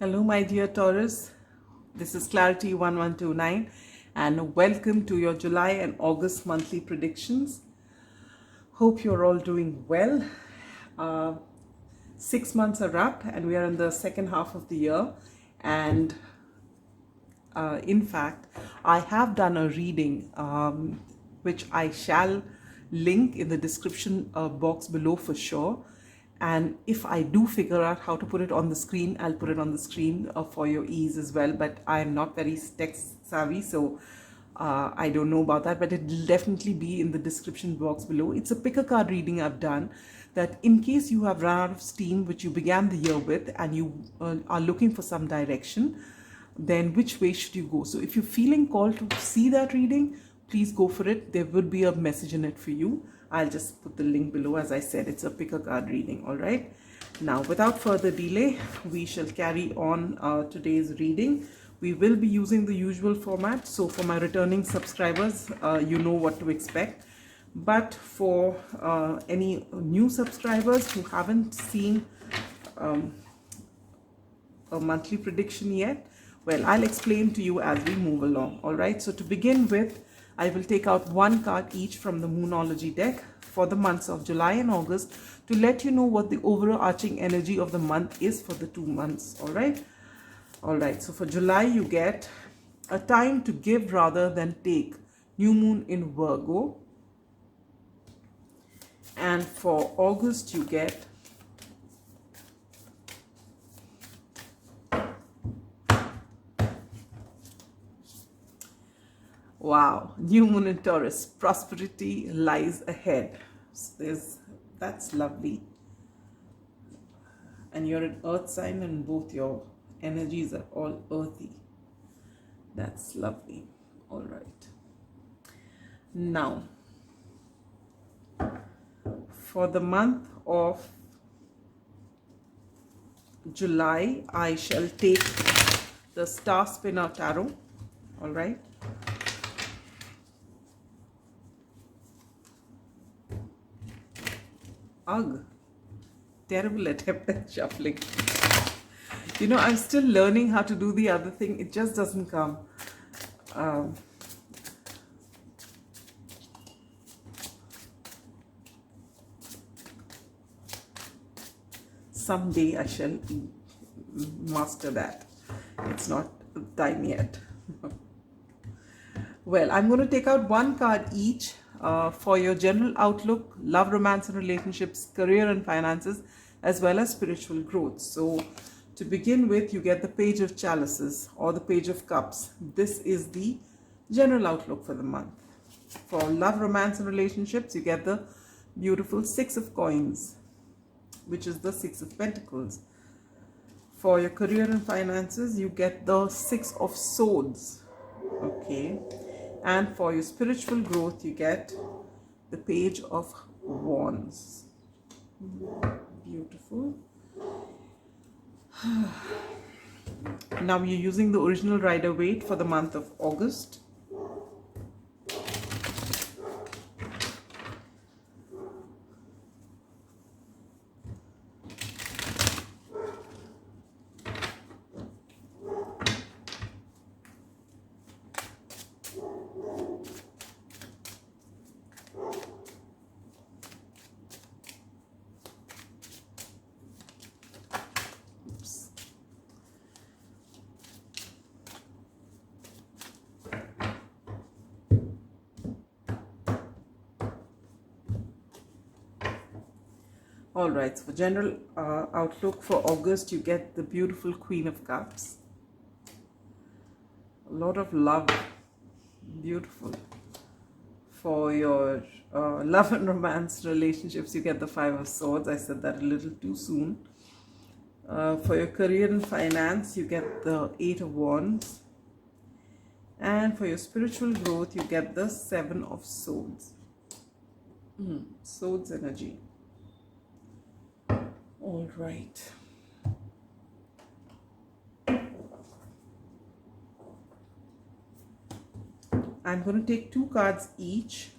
Hello, my dear Taurus. This is Clarity1129 and welcome to your July and August monthly predictions. Hope you're all doing well. 6 months are up and we are in the second half of the year. And in fact, I have done a reading which I shall link in the description box below for sure. And if I do figure out how to put it on the screen, I'll put it on the screen for your ease as well. But I'm not very tech savvy, so I don't know about that. But it'll definitely be in the description box below. It's a pick a card reading I've done that in case you have run out of steam, which you began the year with, and you are looking for some direction, then which way should you go? So if you're feeling called to see that reading, please go for it. There would be a message in it for you. I'll just put the link below. As I said, it's a pick a card reading. All right. Now, without further delay, we shall carry on today's reading. We will be using the usual format. So for my returning subscribers, you know what to expect. But for any new subscribers who haven't seen a monthly prediction yet, well, I'll explain to you as we move along. All right. So to begin with, I will take out one card each from the Moonology deck for the months of July and August to let you know what the overarching energy of the month is for the 2 months. All right. All right. So for July, you get a time to give rather than take. New moon in Virgo. And for August, you get wow, new moon in Taurus, prosperity lies ahead. So that's lovely. And you're an earth sign and both your energies are all earthy. That's lovely. All right. Now, for the month of July, I shall take the Star Spinner Tarot. All right. Ugh, terrible attempt at shuffling. You know, I'm still learning how to do the other thing. It just doesn't come. Someday I shall master that. It's not time yet. Well, I'm going to take out one card each for your general outlook, love, romance and relationships, career and finances, as well as spiritual growth. So to begin with, you get the Page of Chalices or the Page of Cups. This is the general outlook for the month. For love, romance and relationships, you get the beautiful Six of Coins, which is the Six of Pentacles. For your career and finances, you get the Six of Swords. Okay. And for your spiritual growth, you get the Page of Wands. Beautiful. Now you're using the original Rider Waite for the month of August. All right, so for general outlook for August, you get the beautiful Queen of Cups. A lot of love. Beautiful. For your love and romance relationships, you get the Five of Swords. I said that a little too soon. For your career and finance, you get the Eight of Wands. And for your spiritual growth, you get the Seven of Swords. Swords energy. All right. I'm going to take two cards each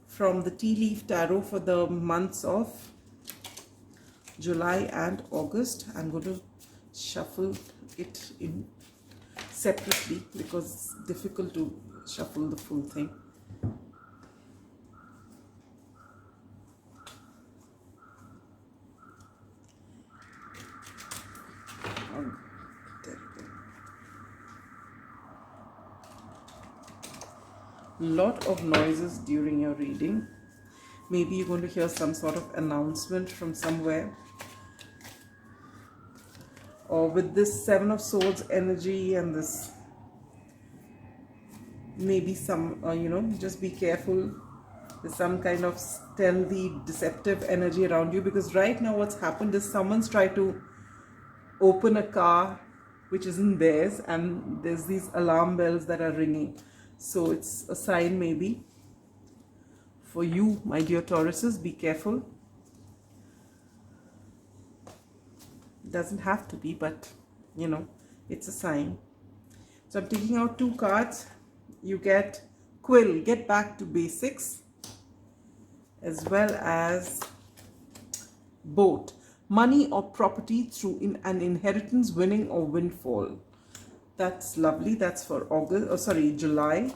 from the Tea Leaf Tarot for the months of July and August. I'm going to shuffle it in separately because it's difficult to shuffle the full thing. Lot of noises during your reading. Maybe you're going to hear some sort of announcement from somewhere. Or with this Seven of Swords energy and this, maybe some, just be careful. There's some kind of stealthy, deceptive energy around you, because right now what's happened is someone's tried to open a car which isn't theirs, and there's these alarm bells that are ringing. So it's a sign maybe for you, my dear Tauruses. Be careful. Doesn't have to be, but it's a sign. So I'm taking out 2 cards. You get Quill, get back to basics, as well as Boat, money or property through an inheritance, winning or windfall. That's lovely. That's for July.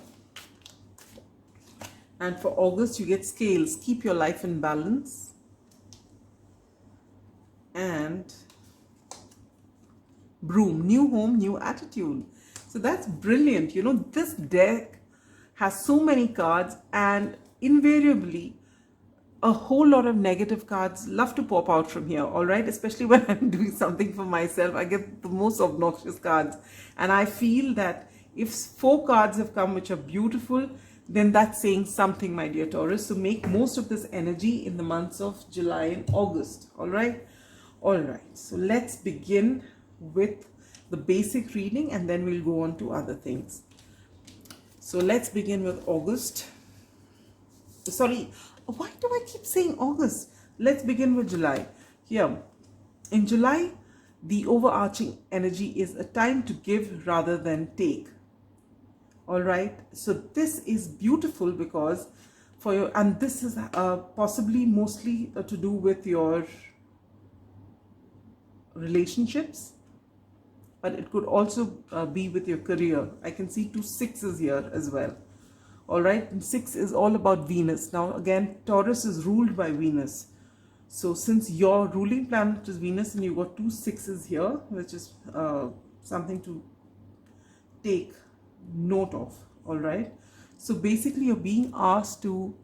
And for August, you get Scales, keep your life in balance. And Broom, new home, new attitude. So that's brilliant. This deck has so many cards, and invariably a whole lot of negative cards love to pop out from here, all right? Especially when I'm doing something for myself, I get the most obnoxious cards. And I feel that if 4 cards have come which are beautiful, then that's saying something, my dear Taurus. So make most of this energy in the months of July and August, all right? All right, so let's begin with the basic reading, and then we'll go on to other things. So let's begin with August. Sorry, why do I keep saying August? Let's begin with July. Here, in July, the overarching energy is a time to give rather than take. All right, so this is beautiful because and this is possibly mostly to do with your relationships, but it could also be with your career. I can see 2 6s here as well. All right, and 6 is all about Venus. Now again, Taurus is ruled by Venus. So since your ruling planet is Venus and you got 2 6s here, which is something to take note of. All right, so basically you're being asked to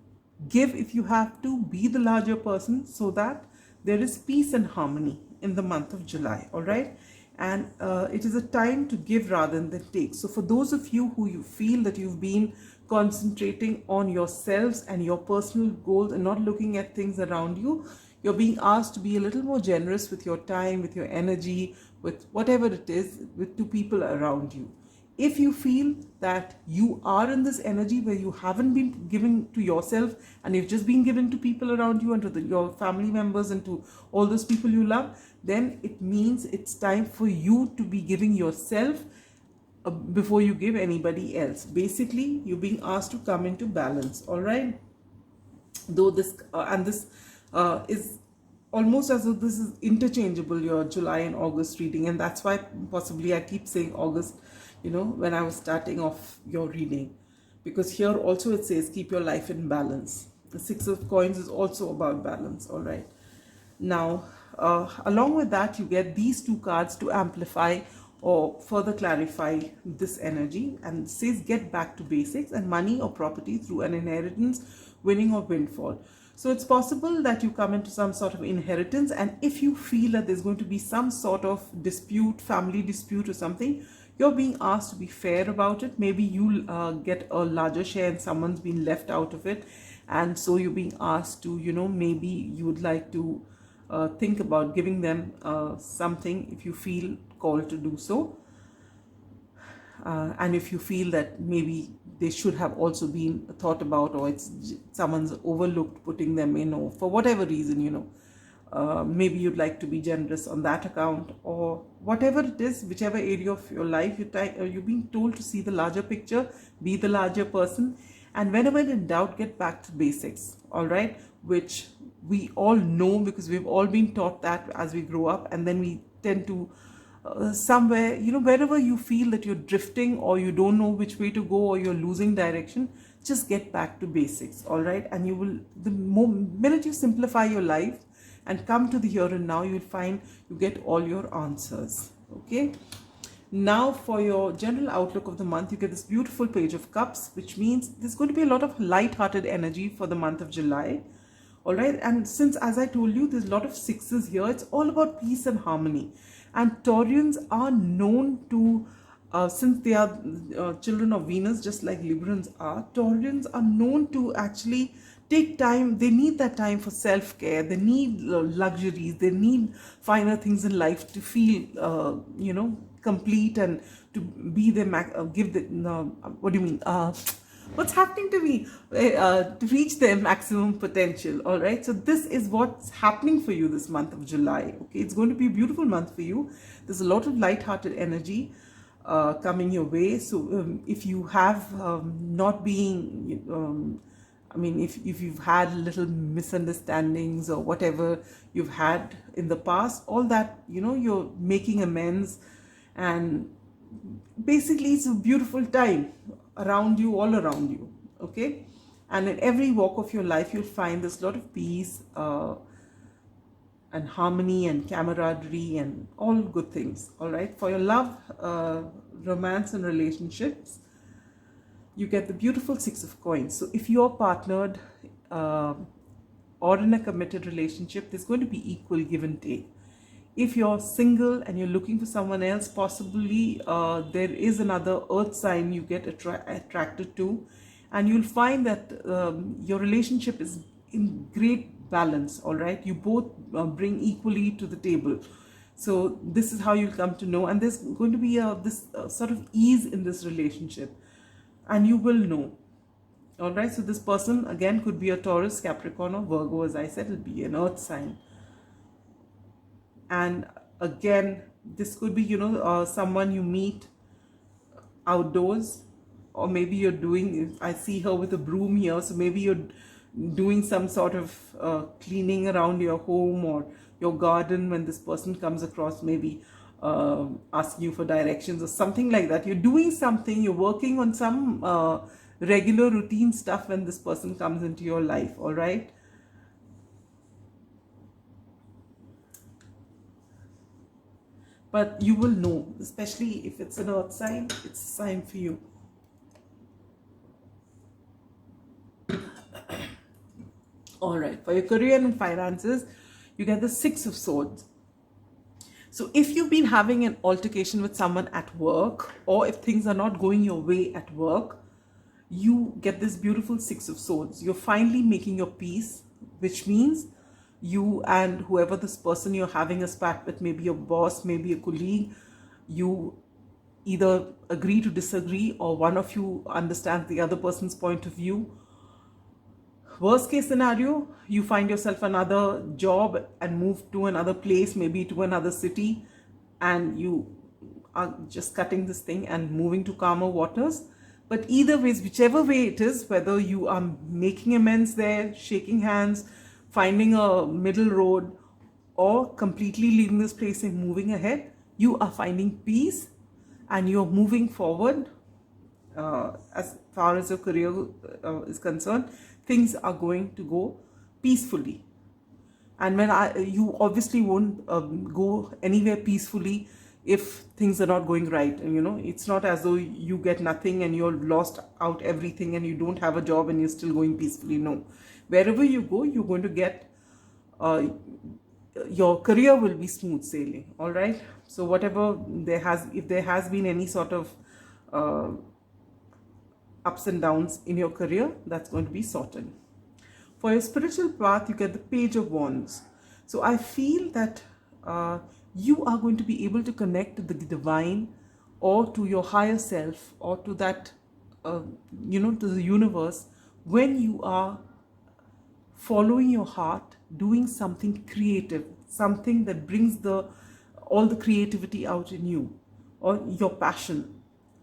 give if you have to, be the larger person, so that there is peace and harmony in the month of July. All right, and it is a time to give rather than take. So for those of you who you feel that you've been concentrating on yourselves and your personal goals and not looking at things around you, you're being asked to be a little more generous with your time, with your energy, with whatever it is, to people around you. If you feel that you are in this energy where you haven't been giving to yourself and you've just been giving to people around you and to your family members and to all those people you love, then it means it's time for you to be giving yourself before you give anybody else. Basically, you're being asked to come into balance, all right? Though this is almost as though this is interchangeable, your July and August reading, and that's why possibly I keep saying August, when I was starting off your reading, because here also it says keep your life in balance. The 6 of coins is also about balance, all right? Now, along with that, you get these 2 cards to amplify or further clarify this energy, and it says get back to basics and money or property through an inheritance, winning or windfall. So it's possible that you come into some sort of inheritance, and if you feel that there's going to be some sort of dispute, family dispute or something, you're being asked to be fair about it. Maybe you'll get a larger share and someone's been left out of it, and so you're being asked to, maybe you would like to think about giving them something if you feel called to do so. And if you feel that maybe they should have also been thought about, or someone's overlooked putting them in, or for whatever reason, maybe you'd like to be generous on that account, or whatever it is, whichever area of your life you're being told to see the larger picture, be the larger person, and whenever in doubt, get back to basics, all right? Which we all know, because we've all been taught that as we grow up, and then we tend to somewhere, you know, wherever you feel that you're drifting or you don't know which way to go or you're losing direction, just get back to basics, all right? And you will, the minute you simplify your life and come to the here and now, you'll find you get all your answers, okay? Now for your general outlook of the month, you get this beautiful Page of Cups, which means there's going to be a lot of light-hearted energy for the month of July. All right, and since, as I told you, there's a lot of sixes here, it's all about peace and harmony. And Taurians are known to, since they are children of Venus, just like Librans are, Taurians are known to actually take time. They need that time for self-care. They need luxuries. They need finer things in life to feel, you know, complete and to be the give the what do you mean? What's happening to me? To reach their maximum potential. All right. So this is what's happening for you this month of July. Okay, it's going to be a beautiful month for you. There's a lot of light-hearted energy coming your way. So if you have not being I mean, if you've had little misunderstandings or whatever you've had in the past, all that, you know, you're making amends. And basically it's a beautiful time around you, all around you, okay? And in every walk of your life, you'll find there's a lot of peace and harmony and camaraderie and all good things, all right? For your love, romance and relationships, you get the beautiful Six of Coins. So if you're partnered or in a committed relationship, there's going to be equal give and take. If you're single and you're looking for someone else, possibly there is another earth sign you get attracted to, and you'll find that your relationship is in great balance, all right? You both bring equally to the table. So this is how you'll come to know, and there's going to be this sort of ease in this relationship, and you will know, all right? So this person, again, could be a Taurus, Capricorn or Virgo. As I said, it'll be an earth sign. And again, this could be, you know, someone you meet outdoors, or maybe you're doing, I see her with a broom here, so maybe you're doing some sort of cleaning around your home or your garden when this person comes across, maybe asking you for directions or something like that. You're doing something, you're working on some regular routine stuff when this person comes into your life, all right? But you will know, especially if it's an earth sign, it's a sign for you. All right, for your career and finances, you get the Six of Swords. So if you've been having an altercation with someone at work, or if things are not going your way at work, you get this beautiful Six of Swords. You're finally making your peace, which means you and whoever this person you're having a spat with, maybe your boss, maybe a colleague, you either agree to disagree, or one of you understands the other person's point of view. Worst case scenario, you find yourself another job and move to another place, maybe to another city, and you are just cutting this thing and moving to calmer waters. But either ways, whichever way it is, whether you are making amends there, shaking hands, finding a middle road, or completely leaving this place and moving ahead, you are finding peace and you're moving forward. As far as your career is concerned, things are going to go peacefully. And when you obviously won't go anywhere peacefully if things are not going right. And you know, it's not as though you get nothing and you're lost out everything and you don't have a job and you're still going peacefully. No. Wherever you go, you're going to get, your career will be smooth sailing, all right? So whatever if there has been any sort of ups and downs in your career, that's going to be sorted. For your spiritual path, you get the Page of Wands. So I feel that you are going to be able to connect to the divine, or to your higher self, or to that, you know, to the universe, when you are following your heart, doing something creative, something that brings all the creativity out in you, or your passion,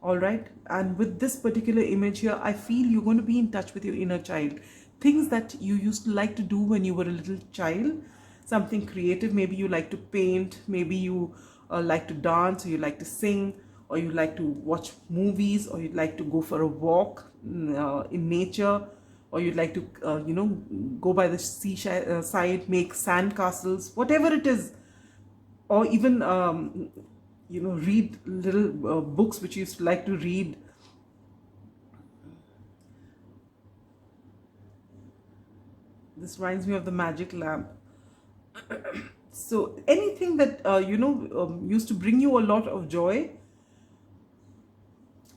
all right? And with this particular image here, I feel you're going to be in touch with your inner child. Things that you used to like to do when you were a little child, something creative. Maybe you like to paint, maybe you like to dance, or you like to sing, or you like to watch movies, or you'd like to go for a walk in nature, or you'd like to, go by the seaside side, make sand castles, whatever it is, or even, read little books which you used to like to read. This reminds me of the magic lamp. So anything that, used to bring you a lot of joy,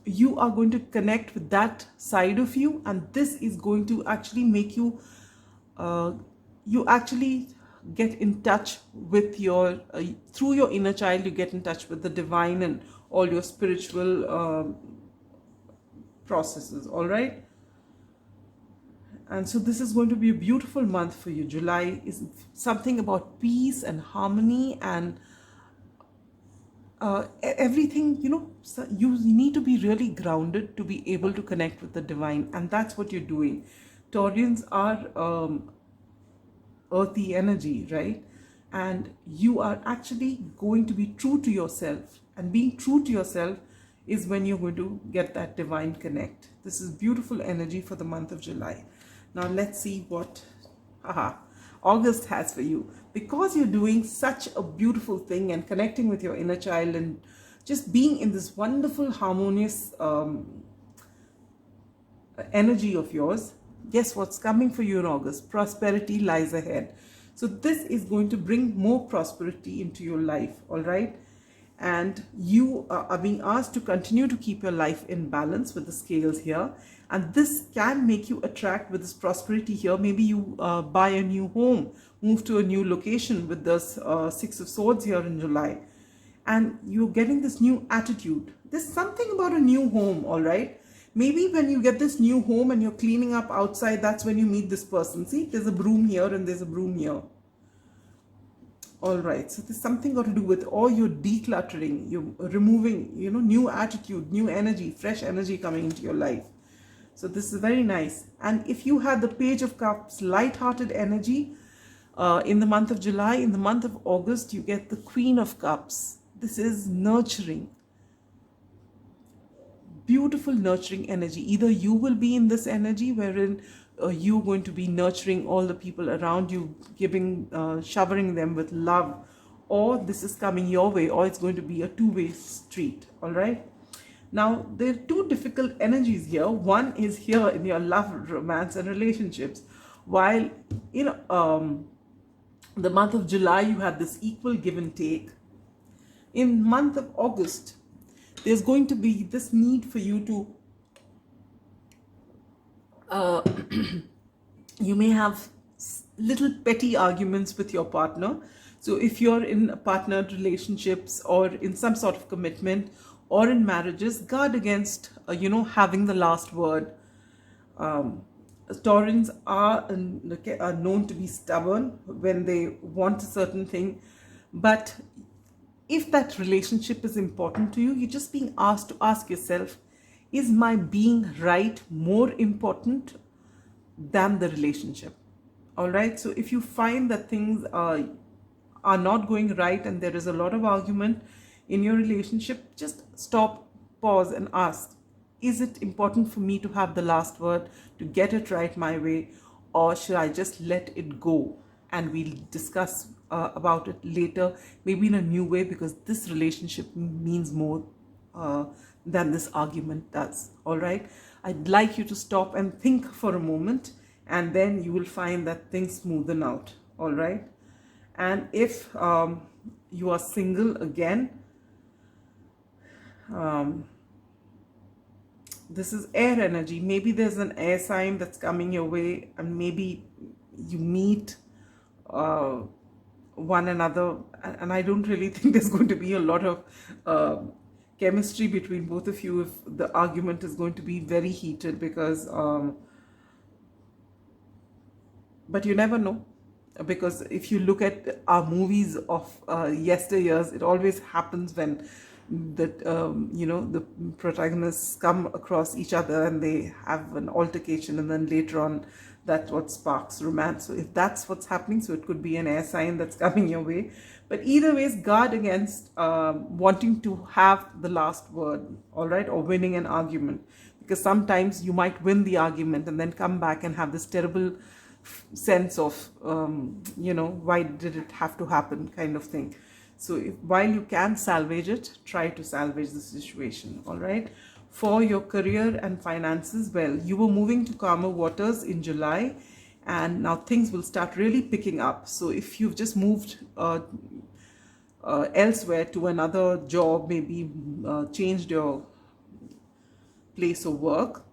you are going to connect with that side of you, and this is going to actually make you, you actually get in touch with your, through your inner child, you get in touch with the divine and all your spiritual processes, all right? And so this is going to be a beautiful month for you. July is something about peace and harmony and everything, so you need to be really grounded to be able to connect with the divine. And that's what you're doing. Taurians are earthy energy, right? And you are actually going to be true to yourself. And being true to yourself is when you're going to get that divine connect. This is beautiful energy for the month of July. Now let's see what August has for you. Because you're doing such a beautiful thing and connecting with your inner child and just being in this wonderful, harmonious energy of yours, guess what's coming for you in August? Prosperity lies ahead. So this is going to bring more prosperity into your life, all right? And you are being asked to continue to keep your life in balance with the scales here. And this can make you attract with this prosperity here. Maybe you buy a new home, move to a new location with this Six of Swords here in July. And you're getting this new attitude. There's something about a new home, all right? Maybe when you get this new home and you're cleaning up outside, that's when you meet this person. See, there's a broom here and there's a broom here. All right, so there's something got to do with all your decluttering, you're removing, new attitude, new energy, fresh energy coming into your life. So this is very nice. And if you had the Page of Cups, light-hearted energy in the month of July, in the month of August, you get the Queen of Cups. This is nurturing. Beautiful nurturing energy. Either you will be in this energy wherein you're going to be nurturing all the people around you, showering them with love, or this is coming your way, or it's going to be a two-way street, all right? Now, there are two difficult energies here. One is here in your love, romance, and relationships. While, the month of July, you have this equal give and take. In month of August, there's going to be this need for you to, you may have little petty arguments with your partner. So if you're in partnered relationships or in some sort of commitment or in marriages, guard against, having the last word. Taurans are known to be stubborn when they want a certain thing. But if that relationship is important to you, you're just being asked to ask yourself, is my being right more important than the relationship? All right. So if you find that things are not going right and there is a lot of argument in your relationship, just stop, pause and ask, is it important for me to have the last word, to get it right my way, or should I just let it go and we'll discuss about it later, maybe in a new way, because this relationship means more than this argument does. All right. I'd like you to stop and think for a moment, and then you will find that things smoothen out. All right. And if you are single again, this is air energy. Maybe there's an air sign that's coming your way, and maybe you meet one another, and I don't really think there's going to be a lot of chemistry between both of you if the argument is going to be very heated, because but you never know, because if you look at our movies of yesteryears, it always happens when that the protagonists come across each other and they have an altercation, and then later on That's what sparks romance. So if that's what's happening, so it could be an air sign that's coming your way. But either ways, guard against wanting to have the last word, all right, or winning an argument. Because sometimes you might win the argument and then come back and have this terrible sense of, why did it have to happen kind of thing. So while you can salvage it, try to salvage the situation, all right? For your career and finances, well, you were moving to calmer waters in July, and now things will start really picking up. So if you've just moved elsewhere to another job, maybe changed your place of work,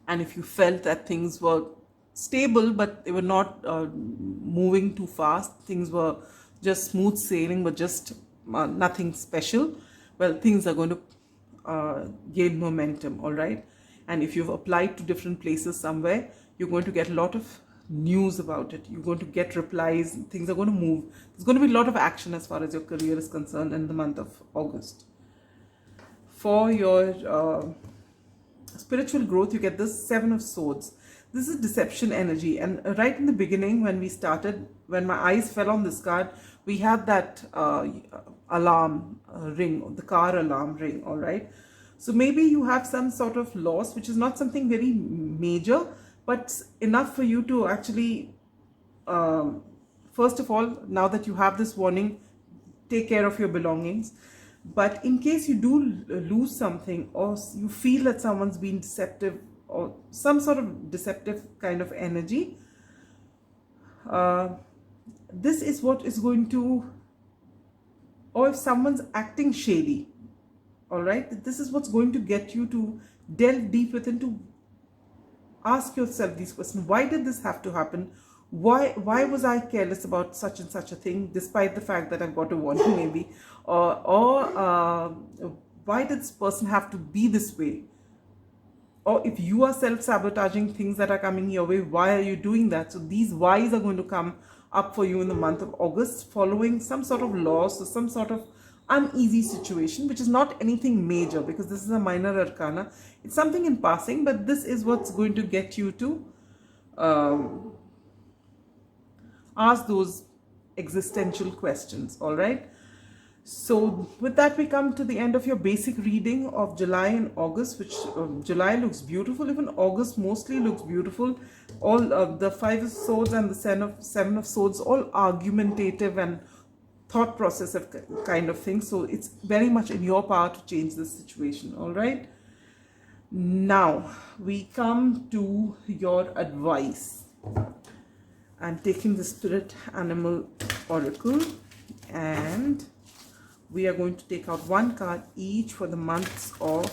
and if you felt that things were stable but they were not moving too fast, things were just smooth sailing but just nothing special, well, things are going to gain momentum, all right? And if you've applied to different places somewhere, you're going to get a lot of news about it. You're going to get replies, things are going to move. There's going to be a lot of action as far as your career is concerned in the month of August. For your spiritual growth, you get this Seven of Swords. This is deception energy, and right in the beginning when we started, when my eyes fell on this card, we had that alarm ring, the car alarm ring, all right? So maybe you have some sort of loss, which is not something very major, but enough for you to actually, first of all, now that you have this warning, take care of your belongings. But in case you do lose something, or you feel that someone's been deceptive, or some sort of deceptive kind of energy, this is what is going to, or if someone's acting shady, all right, this is what's going to get you to delve deep within, to ask yourself these questions. Why did this have to happen? Why was I careless about such and such a thing, despite the fact that I've got a warning maybe? Or why did this person have to be this way? Or if you are self-sabotaging things that are coming your way, why are you doing that? So these whys are going to come up for you in the month of August, following some sort of loss or some sort of uneasy situation, which is not anything major, because this is a minor arcana. It's something in passing, but this is what's going to get you to ask those existential questions, all right? So with that, we come to the end of your basic reading of July and August, which July looks beautiful, even August mostly looks beautiful. All the Five of Swords and the Seven of Swords, all argumentative and thought process of kind of thing. So it's very much in your power to change this situation, all right? Now we come to your advice. I'm taking the Spirit Animal Oracle, and we are going to take out one card each for the months of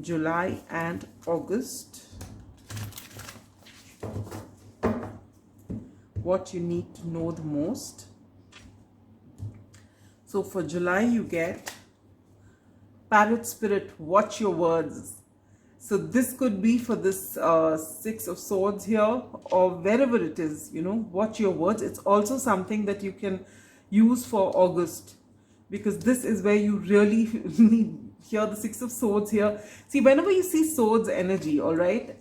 July and August. What you need to know the most. So for July, you get Parrot Spirit, watch your words. So this could be for this Six of Swords here, or wherever it is, watch your words. It's also something that you can use for August, because this is where you really need, here the Six of Swords here. See, whenever you see swords energy, all right,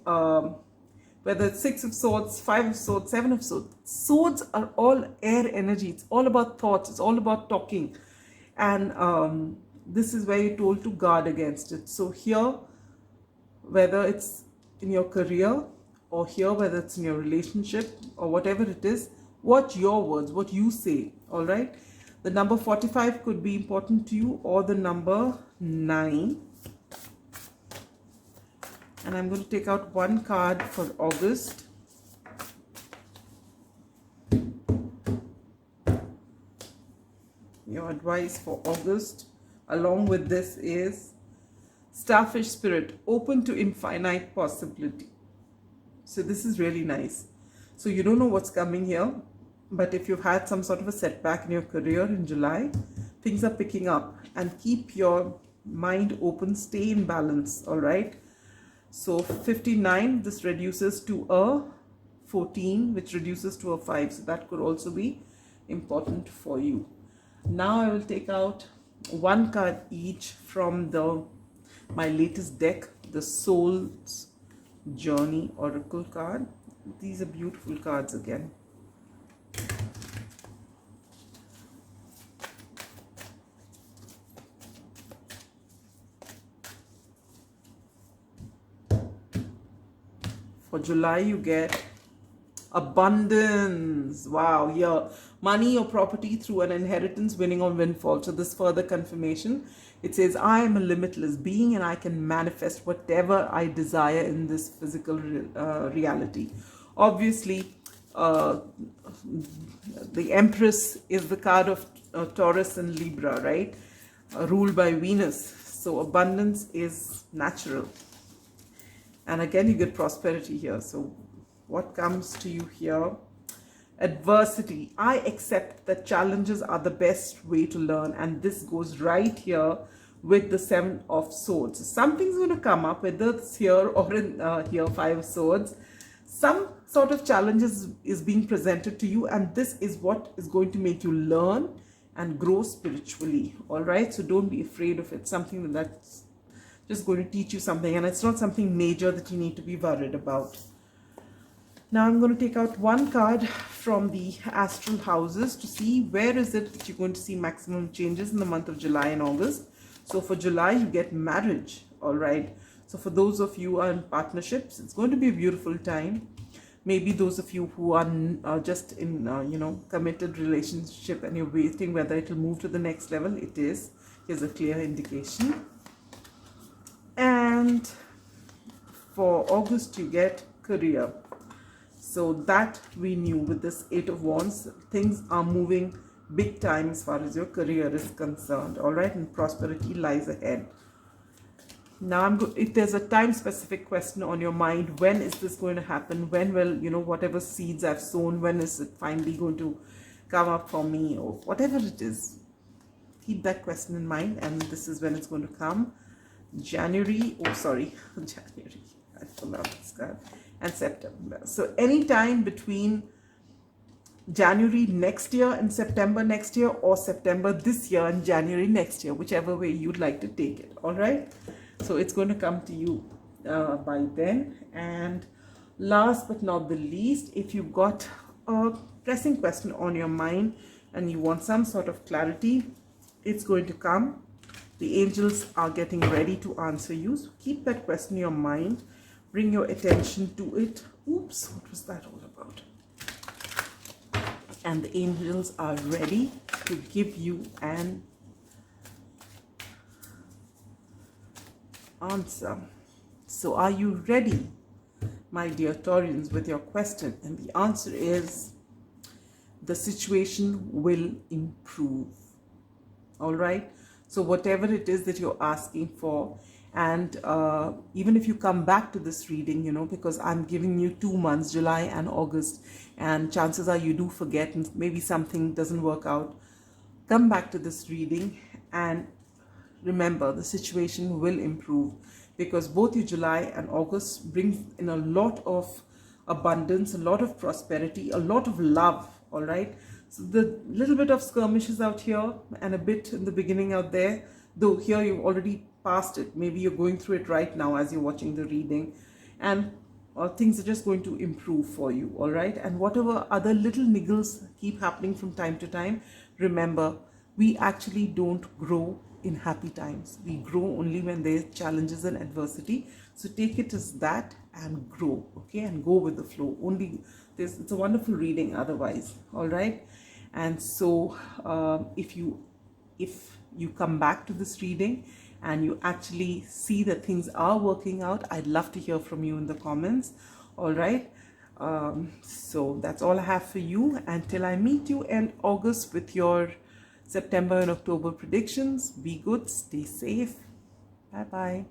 whether it's Six of Swords, Five of Swords, Seven of Swords, swords are all air energy. It's all about thoughts. It's all about talking. And this is where you're told to guard against it. So here, whether it's in your career, or here, whether it's in your relationship, or whatever it is, watch your words, what you say, all right? The number 45 could be important to you, or the number 9. And I'm going to take out one card for August. Your advice for August along with this is Starfish Spirit, open to infinite possibility. So this is really nice. So you don't know what's coming here, but if you've had some sort of a setback in your career in July, things are picking up, and keep your mind open, stay in balance, all right? So 59, this reduces to a 14, which reduces to a 5. So that could also be important for you. Now I will take out one card each from my latest deck, the Soul's Journey Oracle card. These are beautiful cards again. For July, you get abundance. Wow, here, money or property through an inheritance, winning or windfall. So this further confirmation. It says, I am a limitless being and I can manifest whatever I desire in this physical reality. Obviously, the Empress is the card of Taurus and Libra, right? Ruled by Venus. So abundance is natural. And again, you get prosperity here. So what comes to you here? Adversity. I accept that challenges are the best way to learn. And this goes right here with the 7 of Swords. Something's going to come up, whether it's here or in here, 5 of Swords. Some sort of challenges is being presented to you. And this is what is going to make you learn and grow spiritually. All right. So don't be afraid of it. Something that's just going to teach you something, and it's not something major that you need to be worried about. Now I'm going to take out one card from the astral houses to see where is it that you're going to see maximum changes in the month of July and August. So for July, you get marriage. All right. So for those of you who are in partnerships, it's going to be a beautiful time. Maybe those of you who are just in, committed relationship and you're waiting whether it will move to the next level, it is. Here's a clear indication. And for August, you get career. So that we knew with this 8 of Wands, things are moving big time as far as your career is concerned. All right, and prosperity lies ahead. Now, if there's a time specific question on your mind, when is this going to happen? When will, whatever seeds I've sown, when is it finally going to come up for me, or whatever it is? Keep that question in mind, and this is when it's going to come. January, January, I forgot this card, and September. So anytime between January next year and September next year, or September this year and January next year, whichever way you'd like to take it. All right. So it's going to come to you by then. And last but not the least, if you've got a pressing question on your mind and you want some sort of clarity, it's going to come. The angels are getting ready to answer you. So keep that question in your mind. Bring your attention to it. Oops, what was that all about? And the angels are ready to give you an answer. So are you ready, my dear Taurians, with your question? And the answer is, the situation will improve. All right. So whatever it is that you're asking for, and even if you come back to this reading, because I'm giving you 2 months, July and August, and chances are you do forget and maybe something doesn't work out, come back to this reading and remember, the situation will improve, because both your July and August brings in a lot of abundance, a lot of prosperity, a lot of love. All right. So the little bit of skirmishes out here and a bit in the beginning out there, though here you've already passed it. Maybe you're going through it right now as you're watching the reading, and things are just going to improve for you. All right. And whatever other little niggles keep happening from time to time, remember, we actually don't grow in happy times. We grow only when there's challenges and adversity. So take it as that and grow. Okay. And go with the flow. It's a wonderful reading otherwise. All right. And so if you come back to this reading and you actually see that things are working out, I'd love to hear from you in the comments. All right. So that's all I have for you until I meet you in August with your September and October predictions. Be good, stay safe. Bye bye.